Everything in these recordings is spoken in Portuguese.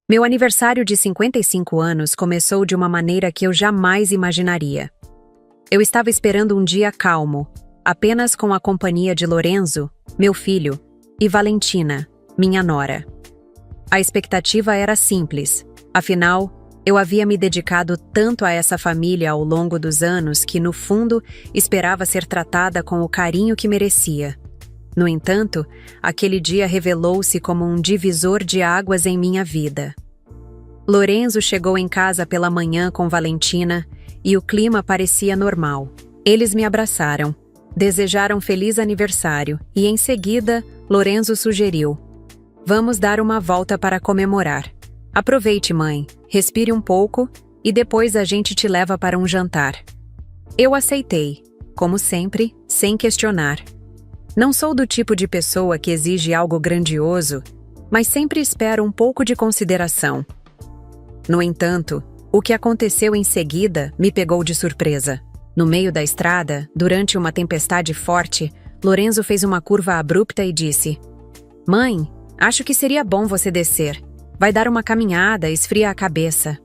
Meu aniversário de 55 anos começou de uma maneira que eu jamais imaginaria. Eu estava esperando um dia calmo, apenas com a companhia de Lorenzo, meu filho, e Valentina, minha nora. A expectativa era simples, afinal, eu havia me dedicado tanto a essa família ao longo dos anos que, no fundo, esperava ser tratada com o carinho que merecia. No entanto, aquele dia revelou-se como um divisor de águas em minha vida. Lorenzo chegou em casa pela manhã com Valentina e o clima parecia normal. Eles me abraçaram, desejaram feliz aniversário e, em seguida, Lorenzo sugeriu: "Vamos dar uma volta para comemorar. Aproveite, mãe, respire um pouco e depois a gente te leva para um jantar." Eu aceitei, como sempre, sem questionar. Não sou do tipo de pessoa que exige algo grandioso, mas sempre espero um pouco de consideração. No entanto, o que aconteceu em seguida me pegou de surpresa. No meio da estrada, durante uma tempestade forte, Lorenzo fez uma curva abrupta e disse: "Mãe, acho que seria bom você descer. Vai dar uma caminhada, esfria a cabeça."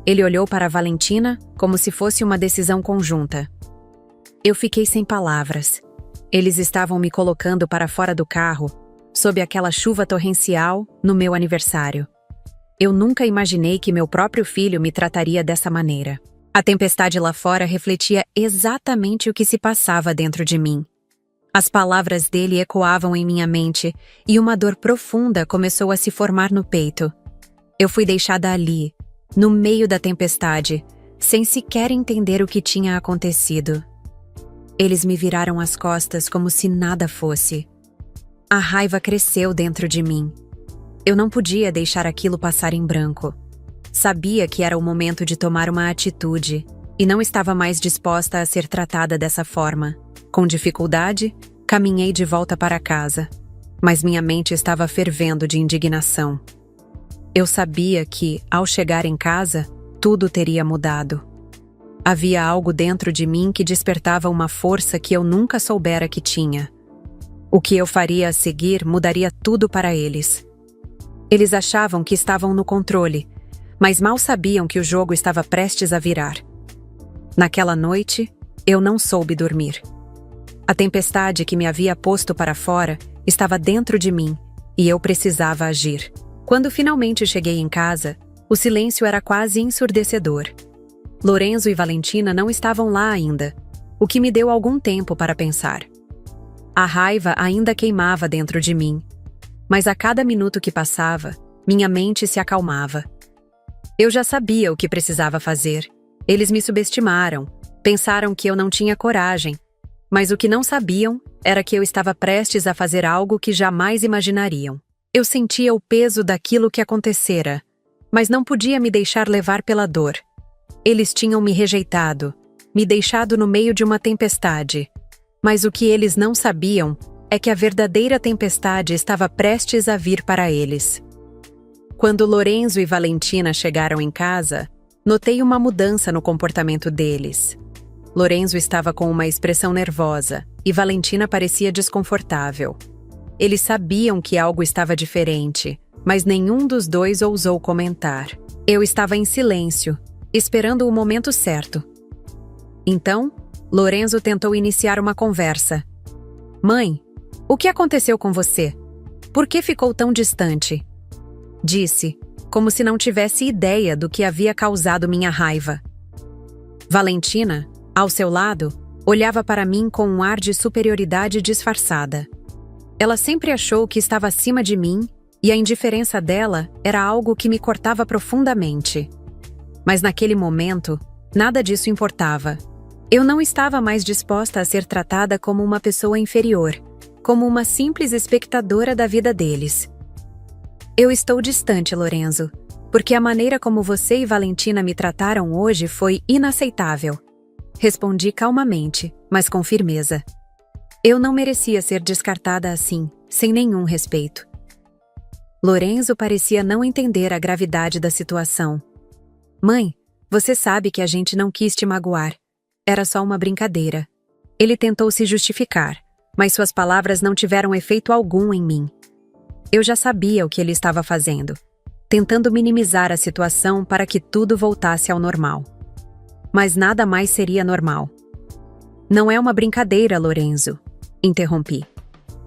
Ele olhou para Valentina como se fosse uma decisão conjunta. Eu fiquei sem palavras. Eles estavam me colocando para fora do carro, sob aquela chuva torrencial, no meu aniversário. Eu nunca imaginei que meu próprio filho me trataria dessa maneira. A tempestade lá fora refletia exatamente o que se passava dentro de mim. As palavras dele ecoavam em minha mente e uma dor profunda começou a se formar no peito. Eu fui deixada ali, no meio da tempestade, sem sequer entender o que tinha acontecido. Eles me viraram as costas como se nada fosse. A raiva cresceu dentro de mim. Eu não podia deixar aquilo passar em branco. Sabia que era o momento de tomar uma atitude e não estava mais disposta a ser tratada dessa forma. Com dificuldade, caminhei de volta para casa, mas minha mente estava fervendo de indignação. Eu sabia que, ao chegar em casa, tudo teria mudado. Havia algo dentro de mim que despertava uma força que eu nunca soubera que tinha. O que eu faria a seguir mudaria tudo para eles. Eles achavam que estavam no controle, mas mal sabiam que o jogo estava prestes a virar. Naquela noite, eu não soube dormir. A tempestade que me havia posto para fora estava dentro de mim e eu precisava agir. Quando finalmente cheguei em casa, o silêncio era quase ensurdecedor. Lorenzo e Valentina não estavam lá ainda, o que me deu algum tempo para pensar. A raiva ainda queimava dentro de mim, mas a cada minuto que passava, minha mente se acalmava. Eu já sabia o que precisava fazer. Eles me subestimaram, pensaram que eu não tinha coragem, mas o que não sabiam era que eu estava prestes a fazer algo que jamais imaginariam. Eu sentia o peso daquilo que acontecera, mas não podia me deixar levar pela dor. Eles tinham me rejeitado, me deixado no meio de uma tempestade, mas o que eles não sabiam é que a verdadeira tempestade estava prestes a vir para eles. Quando Lorenzo e Valentina chegaram em casa, notei uma mudança no comportamento deles. Lorenzo estava com uma expressão nervosa e Valentina parecia desconfortável. Eles sabiam que algo estava diferente, mas nenhum dos dois ousou comentar. Eu estava em silêncio, esperando o momento certo. Então, Lorenzo tentou iniciar uma conversa. "Mãe, o que aconteceu com você? Por que ficou tão distante?" Disse, como se não tivesse ideia do que havia causado minha raiva. Valentina, ao seu lado, olhava para mim com um ar de superioridade disfarçada. Ela sempre achou que estava acima de mim e a indiferença dela era algo que me cortava profundamente. Mas naquele momento, nada disso importava. Eu não estava mais disposta a ser tratada como uma pessoa inferior, como uma simples espectadora da vida deles. "Eu estou distante, Lorenzo, porque a maneira como você e Valentina me trataram hoje foi inaceitável." Respondi calmamente, mas com firmeza. Eu não merecia ser descartada assim, sem nenhum respeito. Lorenzo parecia não entender a gravidade da situação. "Mãe, você sabe que a gente não quis te magoar. Era só uma brincadeira." Ele tentou se justificar, mas suas palavras não tiveram efeito algum em mim. Eu já sabia o que ele estava fazendo. tentando minimizar a situação para que tudo voltasse ao normal. Mas nada mais seria normal. Não é uma brincadeira, Lorenzo, interrompi.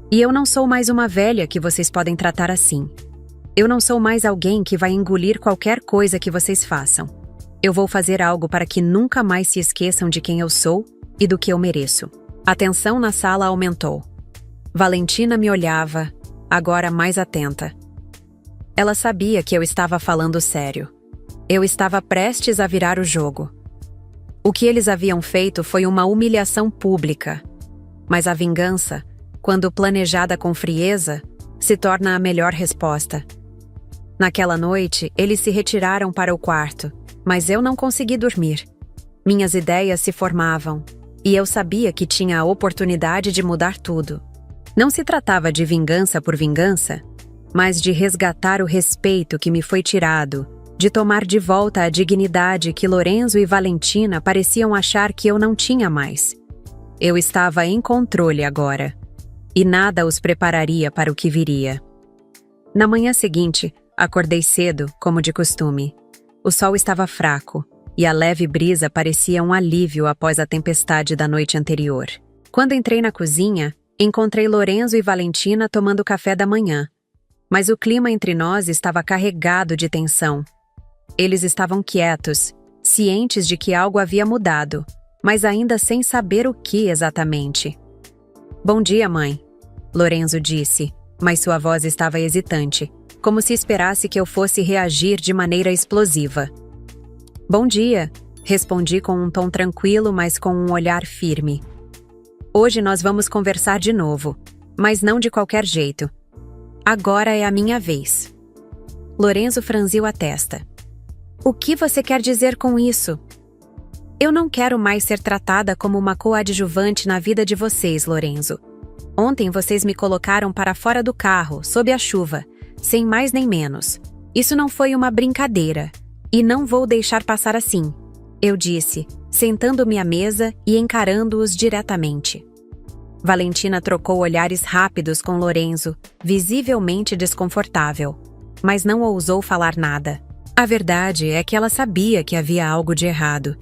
E eu não sou mais uma velha que vocês podem tratar assim. Eu não sou mais alguém que vai engolir qualquer coisa que vocês façam. Eu vou fazer algo para que nunca mais se esqueçam de quem eu sou e do que eu mereço. A tensão na sala aumentou. Valentina me olhava, agora mais atenta. Ela sabia que eu estava falando sério. Eu estava prestes a virar o jogo. O que eles haviam feito foi uma humilhação pública. Mas a vingança, quando planejada com frieza, se torna a melhor resposta. Naquela noite, eles se retiraram para o quarto, mas eu não consegui dormir. Minhas ideias se formavam, e eu sabia que tinha a oportunidade de mudar tudo. Não se tratava de vingança por vingança, mas de resgatar o respeito que me foi tirado, de tomar de volta a dignidade que Lorenzo e Valentina pareciam achar que eu não tinha mais. Eu estava em controle agora, e nada os prepararia para o que viria. Na manhã seguinte, acordei cedo, como de costume. O sol estava fraco, e a leve brisa parecia um alívio após a tempestade da noite anterior. Quando entrei na cozinha, encontrei Lorenzo e Valentina tomando café da manhã. Mas o clima entre nós estava carregado de tensão. Eles estavam quietos, cientes de que algo havia mudado, mas ainda sem saber o que exatamente. "Bom dia, mãe", Lorenzo disse, mas sua voz estava hesitante, como se esperasse que eu fosse reagir de maneira explosiva. "Bom dia", respondi com um tom tranquilo, mas com um olhar firme. "Hoje nós vamos conversar de novo, mas não de qualquer jeito. Agora é a minha vez." Lorenzo franziu a testa. "O que você quer dizer com isso?" "Eu não quero mais ser tratada como uma coadjuvante na vida de vocês, Lorenzo. Ontem vocês me colocaram para fora do carro, sob a chuva, sem mais nem menos. Isso não foi uma brincadeira, e não vou deixar passar assim", eu disse, sentando-me à mesa e encarando-os diretamente. Valentina trocou olhares rápidos com Lorenzo, visivelmente desconfortável, mas não ousou falar nada. A verdade é que ela sabia que havia algo de errado,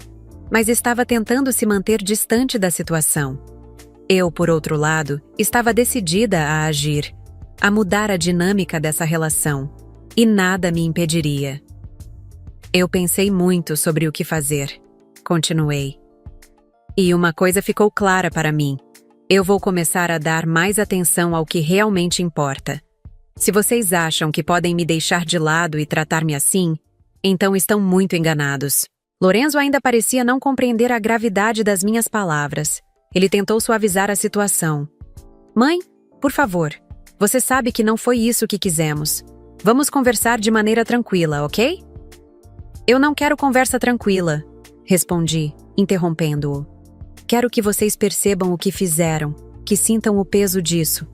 mas estava tentando se manter distante da situação. Eu, por outro lado, estava decidida a agir, a mudar a dinâmica dessa relação, e nada me impediria. "Eu pensei muito sobre o que fazer", continuei. "E uma coisa ficou clara para mim. Eu vou começar a dar mais atenção ao que realmente importa. Se vocês acham que podem me deixar de lado e tratar-me assim, então estão muito enganados." Lorenzo ainda parecia não compreender a gravidade das minhas palavras. Ele tentou suavizar a situação. "Mãe, por favor, você sabe que não foi isso que quisemos. Vamos conversar de maneira tranquila, ok?" "Eu não quero conversa tranquila", respondi, interrompendo-o. "Quero que vocês percebam o que fizeram, que sintam o peso disso.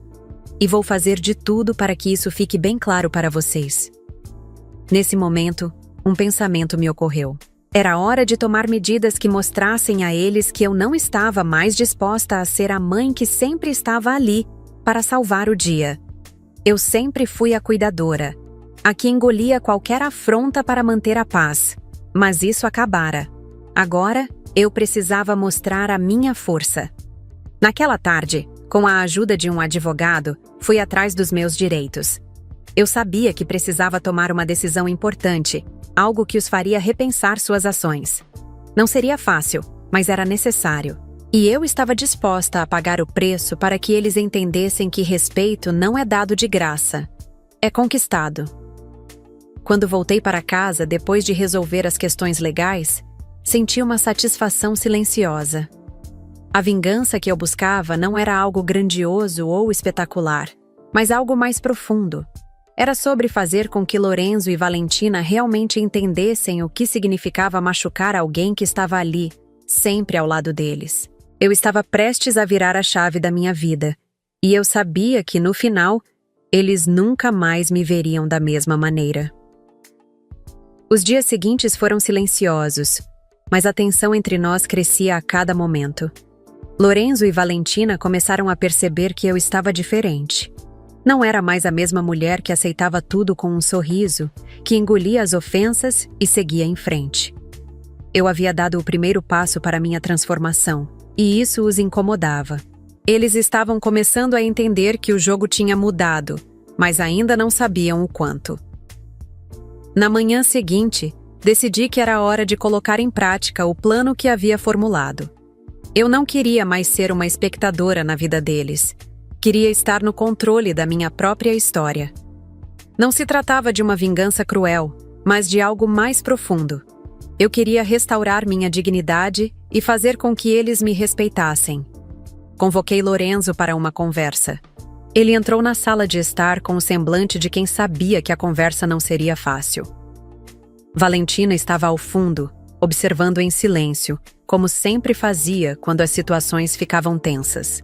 E vou fazer de tudo para que isso fique bem claro para vocês." Nesse momento, um pensamento me ocorreu. Era hora de tomar medidas que mostrassem a eles que eu não estava mais disposta a ser a mãe que sempre estava ali para salvar o dia. Eu sempre fui a cuidadora, a que engolia qualquer afronta para manter a paz. Mas isso acabara. Agora, eu precisava mostrar a minha força. Naquela tarde, com a ajuda de um advogado, fui atrás dos meus direitos. Eu sabia que precisava tomar uma decisão importante, algo que os faria repensar suas ações. Não seria fácil, mas era necessário. E eu estava disposta a pagar o preço para que eles entendessem que respeito não é dado de graça, é conquistado. Quando voltei para casa depois de resolver as questões legais, senti uma satisfação silenciosa. A vingança que eu buscava não era algo grandioso ou espetacular, mas algo mais profundo. Era sobre fazer com que Lorenzo e Valentina realmente entendessem o que significava machucar alguém que estava ali, sempre ao lado deles. Eu estava prestes a virar a chave da minha vida, e eu sabia que, no final, eles nunca mais me veriam da mesma maneira. Os dias seguintes foram silenciosos, mas a tensão entre nós crescia a cada momento. Lorenzo e Valentina começaram a perceber que eu estava diferente. Não era mais a mesma mulher que aceitava tudo com um sorriso, que engolia as ofensas e seguia em frente. Eu havia dado o primeiro passo para minha transformação, e isso os incomodava. Eles estavam começando a entender que o jogo tinha mudado, mas ainda não sabiam o quanto. Na manhã seguinte, decidi que era hora de colocar em prática o plano que havia formulado. Eu não queria mais ser uma espectadora na vida deles. Queria estar no controle da minha própria história. Não se tratava de uma vingança cruel, mas de algo mais profundo. Eu queria restaurar minha dignidade e fazer com que eles me respeitassem. Convoquei Lorenzo para uma conversa. Ele entrou na sala de estar com o semblante de quem sabia que a conversa não seria fácil. Valentina estava ao fundo, observando em silêncio, como sempre fazia quando as situações ficavam tensas.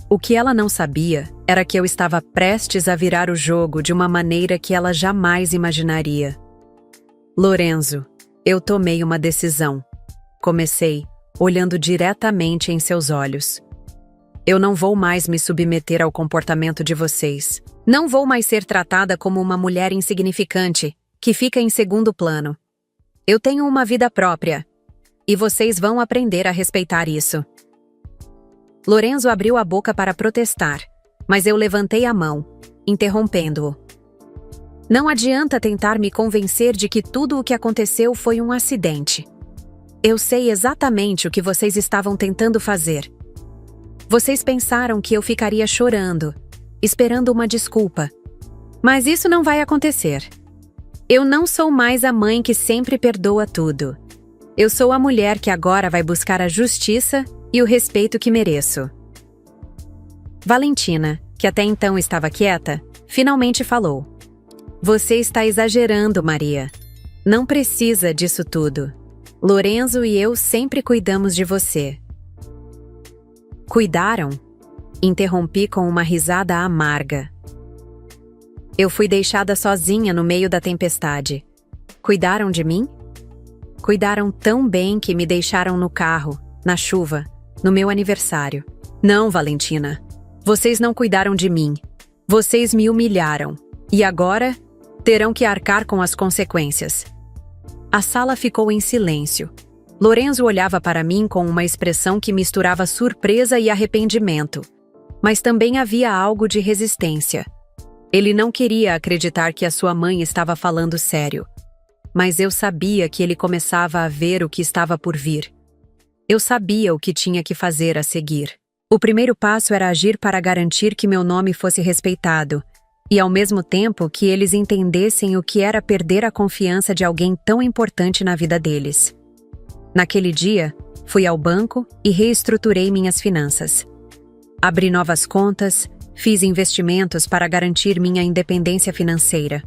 O que ela não sabia era que eu estava prestes a virar o jogo de uma maneira que ela jamais imaginaria. Lorenzo, eu tomei uma decisão. Comecei, olhando diretamente em seus olhos. Eu não vou mais me submeter ao comportamento de vocês. Não vou mais ser tratada como uma mulher insignificante, que fica em segundo plano. Eu tenho uma vida própria, e vocês vão aprender a respeitar isso. Lorenzo abriu a boca para protestar, mas eu levantei a mão, interrompendo-o. Não adianta tentar me convencer de que tudo o que aconteceu foi um acidente. Eu sei exatamente o que vocês estavam tentando fazer. Vocês pensaram que eu ficaria chorando, esperando uma desculpa. Mas isso não vai acontecer. Eu não sou mais a mãe que sempre perdoa tudo. Eu sou a mulher que agora vai buscar a justiça e o respeito que mereço. Valentina, que até então estava quieta, finalmente falou. Você está exagerando, Maria. Não precisa disso tudo. Lorenzo e eu sempre cuidamos de você. Cuidaram? Interrompi com uma risada amarga. Eu fui deixada sozinha no meio da tempestade. Cuidaram de mim? Cuidaram tão bem que me deixaram no carro, na chuva, no meu aniversário. Não, Valentina. Vocês não cuidaram de mim. Vocês me humilharam. E agora, terão que arcar com as consequências. A sala ficou em silêncio. Lorenzo olhava para mim com uma expressão que misturava surpresa e arrependimento. Mas também havia algo de resistência. Ele não queria acreditar que a sua mãe estava falando sério. Mas eu sabia que ele começava a ver o que estava por vir. Eu sabia o que tinha que fazer a seguir. O primeiro passo era agir para garantir que meu nome fosse respeitado, e ao mesmo tempo que eles entendessem o que era perder a confiança de alguém tão importante na vida deles. Naquele dia, fui ao banco e reestruturei minhas finanças. Abri novas contas, fiz investimentos para garantir minha independência financeira.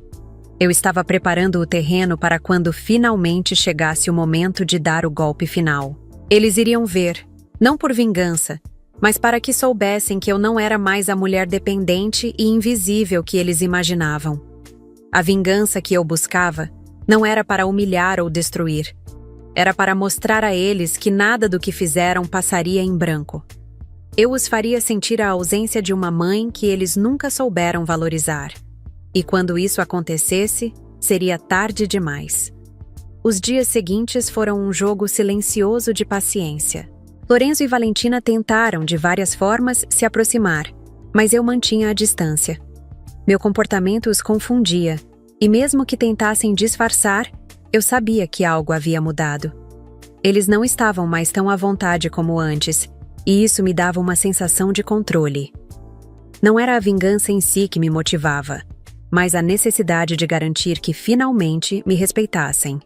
Eu estava preparando o terreno para quando finalmente chegasse o momento de dar o golpe final. Eles iriam ver, não por vingança, mas para que soubessem que eu não era mais a mulher dependente e invisível que eles imaginavam. A vingança que eu buscava não era para humilhar ou destruir. Era para mostrar a eles que nada do que fizeram passaria em branco. Eu os faria sentir a ausência de uma mãe que eles nunca souberam valorizar. E quando isso acontecesse, seria tarde demais. Os dias seguintes foram um jogo silencioso de paciência. Lorenzo e Valentina tentaram, de várias formas, se aproximar, mas eu mantinha a distância. Meu comportamento os confundia, e mesmo que tentassem disfarçar, eu sabia que algo havia mudado. Eles não estavam mais tão à vontade como antes, e isso me dava uma sensação de controle. Não era a vingança em si que me motivava, mas a necessidade de garantir que finalmente me respeitassem.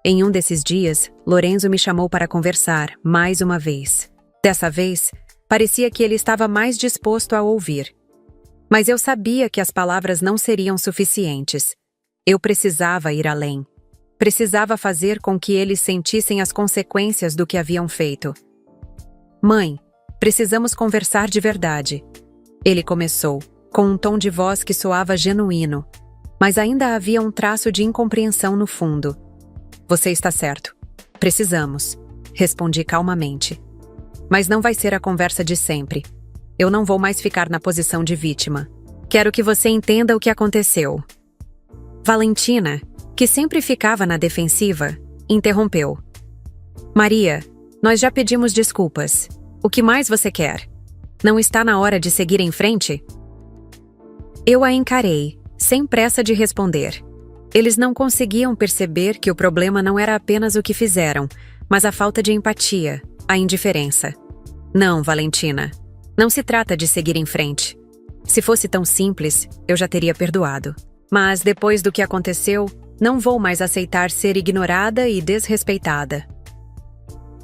Em um desses dias, Lorenzo me chamou para conversar, mais uma vez. Dessa vez, parecia que ele estava mais disposto a ouvir. Mas eu sabia que as palavras não seriam suficientes. Eu precisava ir além. Precisava fazer com que eles sentissem as consequências do que haviam feito. Mãe, precisamos conversar de verdade. Ele começou, com um tom de voz que soava genuíno, mas ainda havia um traço de incompreensão no fundo. Você está certo. Precisamos, respondi calmamente. Mas não vai ser a conversa de sempre. Eu não vou mais ficar na posição de vítima. Quero que você entenda o que aconteceu. Valentina, que sempre ficava na defensiva, interrompeu. Maria, nós já pedimos desculpas. O que mais você quer? Não está na hora de seguir em frente? Eu a encarei, sem pressa de responder. Eles não conseguiam perceber que o problema não era apenas o que fizeram, mas a falta de empatia, a indiferença. Não, Valentina. Não se trata de seguir em frente. Se fosse tão simples, eu já teria perdoado. Mas depois do que aconteceu, não vou mais aceitar ser ignorada e desrespeitada.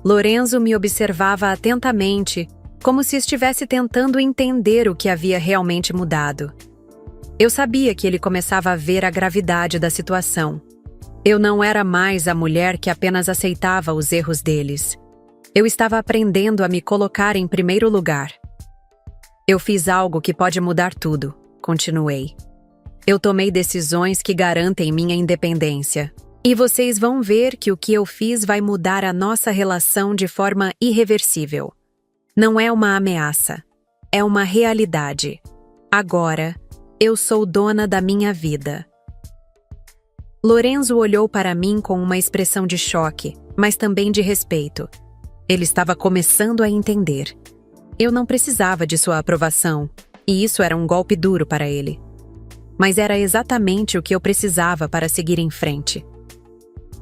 Lorenzo me observava atentamente, como se estivesse tentando entender o que havia realmente mudado. Eu sabia que ele começava a ver a gravidade da situação. Eu não era mais a mulher que apenas aceitava os erros deles. Eu estava aprendendo a me colocar em primeiro lugar. Eu fiz algo que pode mudar tudo, continuei. Eu tomei decisões que garantem minha independência. E vocês vão ver que o que eu fiz vai mudar a nossa relação de forma irreversível. Não é uma ameaça, é uma realidade. Agora, eu sou dona da minha vida. Lorenzo olhou para mim com uma expressão de choque, mas também de respeito. Ele estava começando a entender. Eu não precisava de sua aprovação, e isso era um golpe duro para ele. Mas era exatamente o que eu precisava para seguir em frente.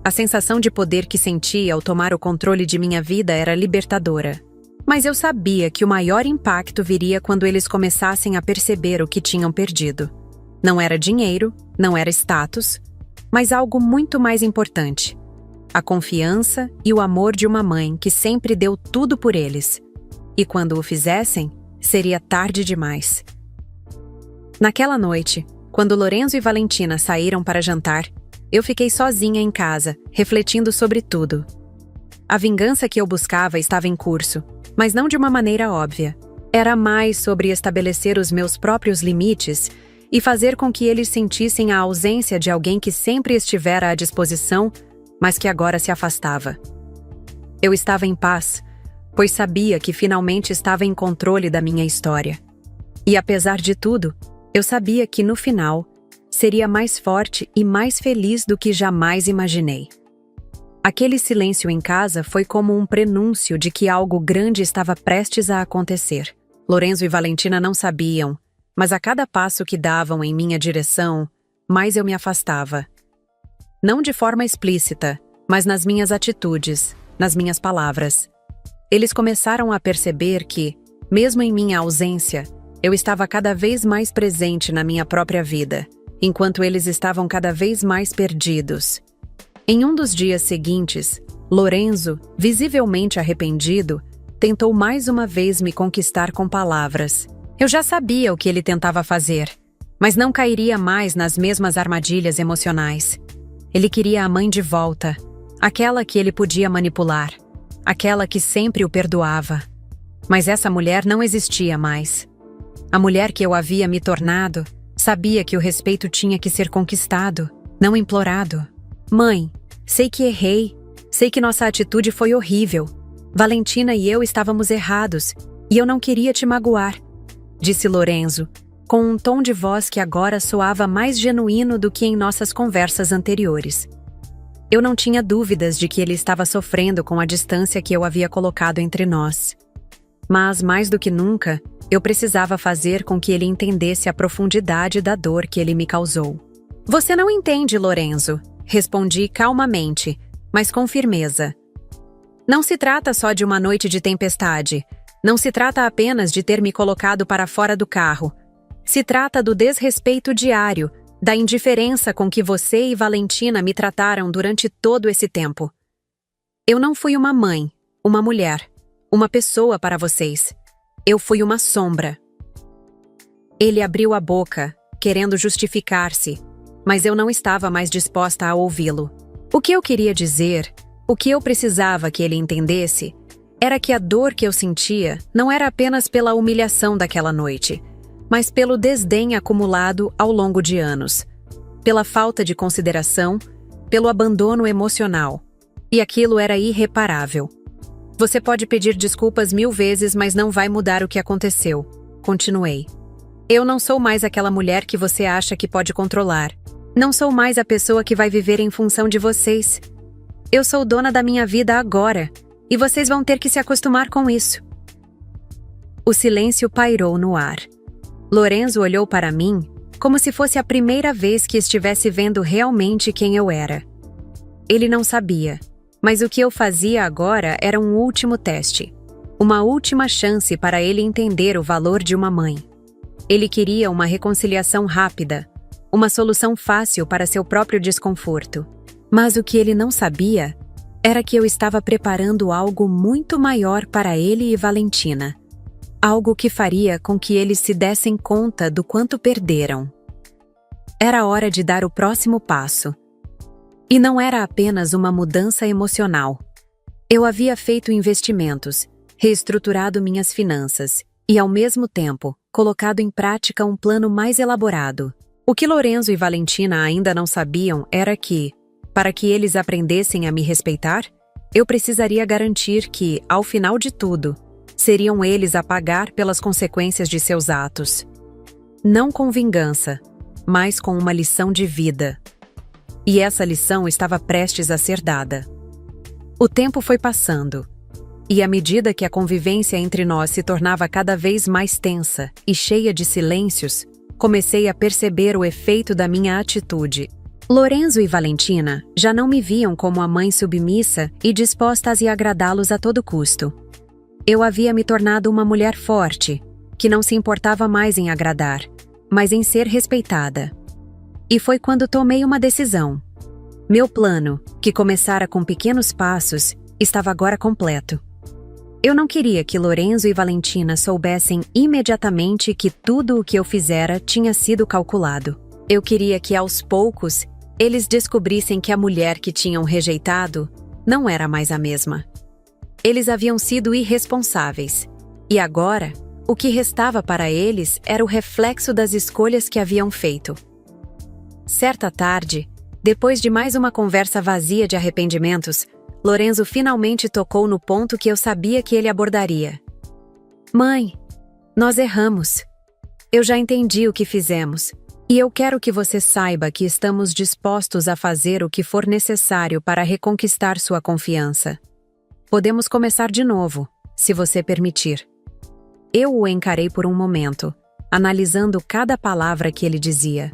A sensação de poder que sentia ao tomar o controle de minha vida era libertadora. Mas eu sabia que o maior impacto viria quando eles começassem a perceber o que tinham perdido. Não era dinheiro, não era status, mas algo muito mais importante. A confiança e o amor de uma mãe que sempre deu tudo por eles. E quando o fizessem, seria tarde demais. Naquela noite, quando Lorenzo e Valentina saíram para jantar, eu fiquei sozinha em casa, refletindo sobre tudo. A vingança que eu buscava estava em curso, mas não de uma maneira óbvia. Era mais sobre estabelecer os meus próprios limites e fazer com que eles sentissem a ausência de alguém que sempre estivera à disposição, mas que agora se afastava. Eu estava em paz, pois sabia que finalmente estava em controle da minha história. E apesar de tudo, eu sabia que no final, seria mais forte e mais feliz do que jamais imaginei. Aquele silêncio em casa foi como um prenúncio de que algo grande estava prestes a acontecer. Lorenzo e Valentina não sabiam, mas a cada passo que davam em minha direção, mais eu me afastava. Não de forma explícita, mas nas minhas atitudes, nas minhas palavras. Eles começaram a perceber que, mesmo em minha ausência, eu estava cada vez mais presente na minha própria vida, enquanto eles estavam cada vez mais perdidos. Em um dos dias seguintes, Lorenzo, visivelmente arrependido, tentou mais uma vez me conquistar com palavras. Eu já sabia o que ele tentava fazer, mas não cairia mais nas mesmas armadilhas emocionais. Ele queria a mãe de volta, aquela que ele podia manipular, aquela que sempre o perdoava. Mas essa mulher não existia mais. A mulher que eu havia me tornado sabia que o respeito tinha que ser conquistado, não implorado. Mãe, sei que errei, sei que nossa atitude foi horrível. Valentina e eu estávamos errados, e eu não queria te magoar, disse Lorenzo, com um tom de voz que agora soava mais genuíno do que em nossas conversas anteriores. Eu não tinha dúvidas de que ele estava sofrendo com a distância que eu havia colocado entre nós. Mas, mais do que nunca, eu precisava fazer com que ele entendesse a profundidade da dor que ele me causou. Você não entende, Lorenzo, respondi calmamente, mas com firmeza. Não se trata só de uma noite de tempestade. Não se trata apenas de ter me colocado para fora do carro. Se trata do desrespeito diário, da indiferença com que você e Valentina me trataram durante todo esse tempo. Eu não fui uma mãe, uma mulher, uma pessoa para vocês. Eu fui uma sombra. Ele abriu a boca, querendo justificar-se, mas eu não estava mais disposta a ouvi-lo. O que eu queria dizer, o que eu precisava que ele entendesse, era que a dor que eu sentia não era apenas pela humilhação daquela noite, mas pelo desdém acumulado ao longo de anos, pela falta de consideração, pelo abandono emocional. E aquilo era irreparável. Você pode pedir desculpas 1000 vezes, mas não vai mudar o que aconteceu. Continuei. Eu não sou mais aquela mulher que você acha que pode controlar. Não sou mais a pessoa que vai viver em função de vocês. Eu sou dona da minha vida agora, e vocês vão ter que se acostumar com isso. O silêncio pairou no ar. Lorenzo olhou para mim como se fosse a primeira vez que estivesse vendo realmente quem eu era. Ele não sabia, mas o que eu fazia agora era um último teste. Uma última chance para ele entender o valor de uma mãe. Ele queria uma reconciliação rápida, uma solução fácil para seu próprio desconforto. Mas o que ele não sabia era que eu estava preparando algo muito maior para ele e Valentina. Algo que faria com que eles se dessem conta do quanto perderam. Era hora de dar o próximo passo. E não era apenas uma mudança emocional. Eu havia feito investimentos, reestruturado minhas finanças e, ao mesmo tempo, colocado em prática um plano mais elaborado. O que Lorenzo e Valentina ainda não sabiam era que, para que eles aprendessem a me respeitar, eu precisaria garantir que, ao final de tudo, seriam eles a pagar pelas consequências de seus atos. Não com vingança, mas com uma lição de vida. E essa lição estava prestes a ser dada. O tempo foi passando, e à medida que a convivência entre nós se tornava cada vez mais tensa e cheia de silêncios, comecei a perceber o efeito da minha atitude. Lorenzo e Valentina já não me viam como a mãe submissa e disposta a se agradá-los a todo custo. Eu havia me tornado uma mulher forte, que não se importava mais em agradar, mas em ser respeitada. E foi quando tomei uma decisão. Meu plano, que começara com pequenos passos, estava agora completo. Eu não queria que Lorenzo e Valentina soubessem imediatamente que tudo o que eu fizera tinha sido calculado. Eu queria que, aos poucos, eles descobrissem que a mulher que tinham rejeitado não era mais a mesma. Eles haviam sido irresponsáveis, e agora, o que restava para eles era o reflexo das escolhas que haviam feito. Certa tarde, depois de mais uma conversa vazia de arrependimentos, Lorenzo finalmente tocou no ponto que eu sabia que ele abordaria. Mãe, nós erramos. Eu já entendi o que fizemos, e eu quero que você saiba que estamos dispostos a fazer o que for necessário para reconquistar sua confiança. Podemos começar de novo, se você permitir. Eu o encarei por um momento, analisando cada palavra que ele dizia.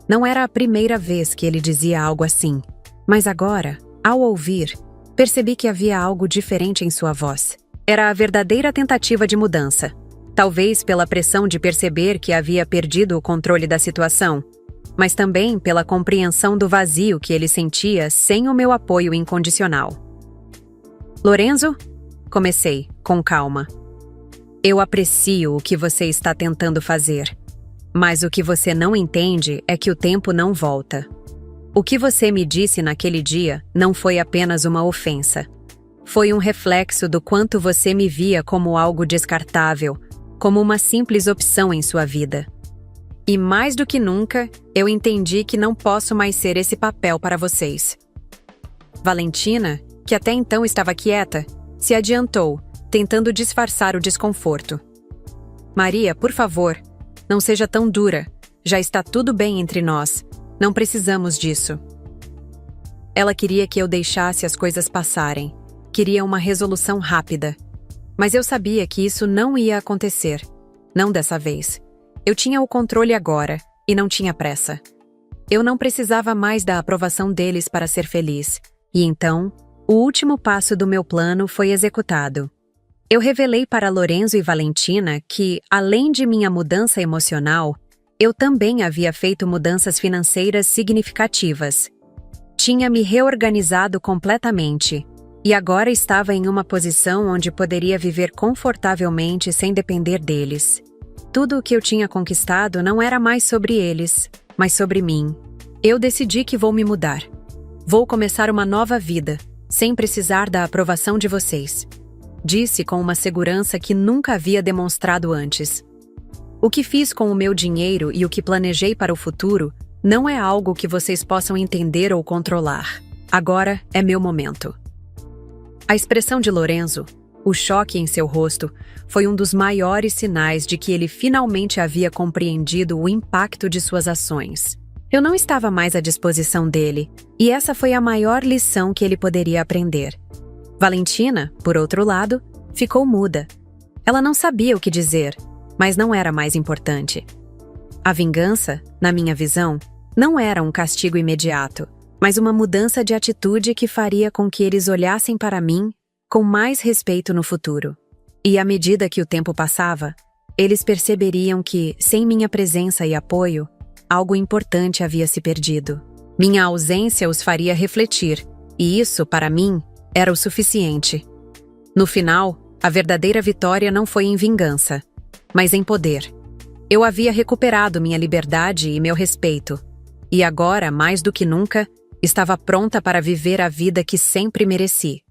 Não era a primeira vez que ele dizia algo assim, mas agora, ao ouvir, percebi que havia algo diferente em sua voz. Era a verdadeira tentativa de mudança. Talvez pela pressão de perceber que havia perdido o controle da situação, mas também pela compreensão do vazio que ele sentia sem o meu apoio incondicional. Lorenzo? Comecei, com calma. Eu aprecio o que você está tentando fazer, mas o que você não entende é que o tempo não volta. O que você me disse naquele dia não foi apenas uma ofensa. Foi um reflexo do quanto você me via como algo descartável, como uma simples opção em sua vida. E mais do que nunca, eu entendi que não posso mais ser esse papel para vocês. Valentina, que até então estava quieta, se adiantou, tentando disfarçar o desconforto. Maria, por favor, não seja tão dura. Já está tudo bem entre nós. Não precisamos disso. Ela queria que eu deixasse as coisas passarem. Queria uma resolução rápida. Mas eu sabia que isso não ia acontecer. Não dessa vez. Eu tinha o controle agora, e não tinha pressa. Eu não precisava mais da aprovação deles para ser feliz. E então, o último passo do meu plano foi executado. Eu revelei para Lorenzo e Valentina que, além de minha mudança emocional, eu também havia feito mudanças financeiras significativas. Tinha me reorganizado completamente, e agora estava em uma posição onde poderia viver confortavelmente sem depender deles. Tudo o que eu tinha conquistado não era mais sobre eles, mas sobre mim. Eu decidi que vou me mudar. Vou começar uma nova vida, sem precisar da aprovação de vocês. Disse com uma segurança que nunca havia demonstrado antes. O que fiz com o meu dinheiro e o que planejei para o futuro não é algo que vocês possam entender ou controlar. Agora é meu momento. A expressão de Lorenzo, O choque em seu rosto foi um dos maiores sinais de que ele finalmente havia compreendido o impacto de suas ações. Eu não estava mais à disposição dele, e essa foi a maior lição que ele poderia aprender. Valentina, por outro lado, ficou muda. Ela não sabia o que dizer, mas não era mais importante. A vingança, na minha visão, não era um castigo imediato, mas uma mudança de atitude que faria com que eles olhassem para mim com mais respeito no futuro. E à medida que o tempo passava, eles perceberiam que, sem minha presença e apoio, algo importante havia se perdido. Minha ausência os faria refletir, e isso, para mim, era o suficiente. No final, a verdadeira vitória não foi em vingança, mas em poder. Eu havia recuperado minha liberdade e meu respeito, e agora, mais do que nunca, estava pronta para viver a vida que sempre mereci.